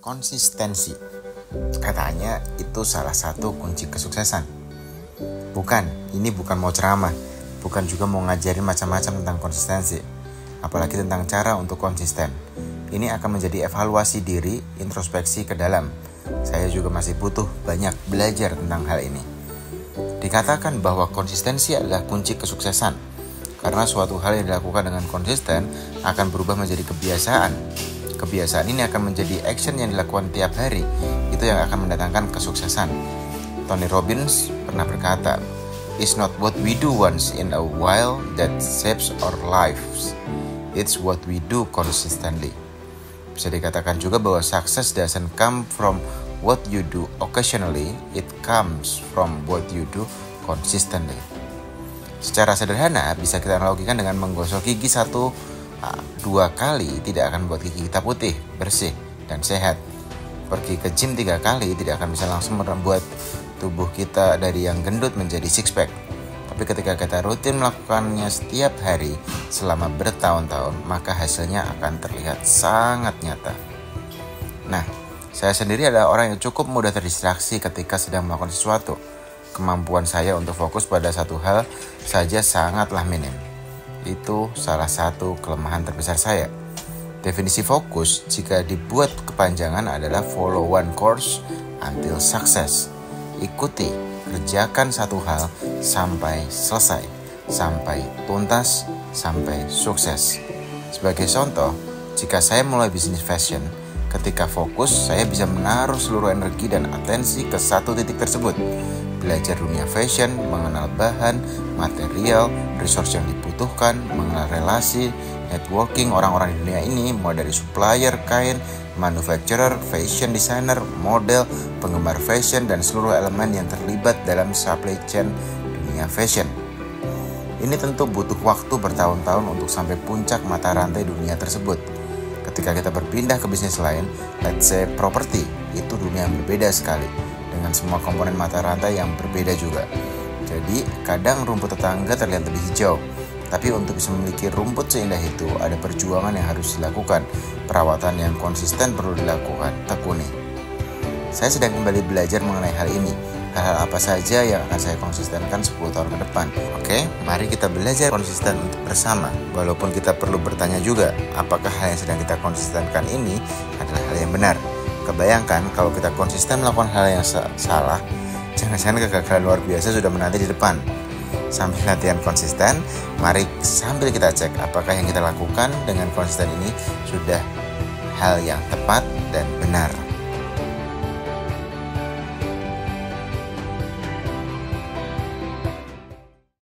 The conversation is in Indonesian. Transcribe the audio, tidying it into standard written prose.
konsistensi. Katanya itu salah satu kunci kesuksesan. Ini bukan mau ceramah, bukan juga mau ngajarin macam-macam tentang konsistensi, apalagi tentang cara untuk konsisten. Ini akan menjadi evaluasi diri, introspeksi ke dalam. Saya juga masih butuh banyak belajar tentang hal ini. Dikatakan bahwa konsistensi adalah kunci kesuksesan, karena suatu hal yang dilakukan dengan konsisten akan berubah menjadi kebiasaan. Kebiasaan ini akan menjadi action yang dilakukan tiap hari. Itu yang akan mendatangkan kesuksesan. Tony Robbins pernah berkata, "It's not what we do once in a while that shapes our lives. It's what we do consistently." Bisa dikatakan juga bahwa success doesn't come from what you do occasionally, it comes from what you do consistently. Secara sederhana bisa kita analogikan dengan menggosok gigi 1-2 kali tidak akan membuat gigi kita putih, bersih, dan sehat. Pergi ke gym 3 kali tidak akan bisa langsung membuat tubuh kita dari yang gendut menjadi six pack. Tapi ketika kita rutin melakukannya setiap hari selama bertahun-tahun, maka hasilnya akan terlihat sangat nyata. Nah, saya sendiri adalah orang yang cukup mudah terdistraksi ketika sedang melakukan sesuatu. Kemampuan saya untuk fokus pada satu hal saja sangatlah minim. Itu salah satu kelemahan terbesar saya. Definisi fokus jika dibuat kepanjangan adalah follow one course until success. Ikuti, kerjakan satu hal sampai selesai, sampai tuntas, sampai sukses. Sebagai contoh, jika saya mulai bisnis fashion, ketika fokus saya bisa menaruh seluruh energi dan atensi ke satu titik tersebut. Belajar dunia fashion, mengenal bahan, material, resource yang dibutuhkan, mengenal relasi, networking orang-orang di dunia ini, mulai dari supplier kain, manufacturer, fashion designer, model, penggemar fashion, dan seluruh elemen yang terlibat dalam supply chain dunia fashion. Ini tentu butuh waktu bertahun-tahun untuk sampai puncak mata rantai dunia tersebut. Ketika kita berpindah ke bisnis lain, let's say properti, itu dunia yang berbeda sekali, dengan semua komponen mata rantai yang berbeda juga. Jadi kadang rumput tetangga terlihat lebih hijau, tapi untuk bisa memiliki rumput seindah itu ada perjuangan yang harus dilakukan, perawatan yang konsisten perlu dilakukan, tekuni. Saya sedang kembali belajar mengenai hal ini. Hal-hal apa saja yang akan saya konsistenkan 10 tahun ke depan. Oke, mari kita belajar konsisten untuk bersama. Walaupun kita perlu bertanya juga, apakah hal yang sedang kita konsistenkan ini adalah hal yang benar. Kebayangkan kalau kita konsisten melakukan hal yang salah, jangan-jangan kegagalan luar biasa sudah menanti di depan. Sambil latihan konsisten, mari sambil kita cek apakah yang kita lakukan dengan konsisten ini sudah hal yang tepat dan benar.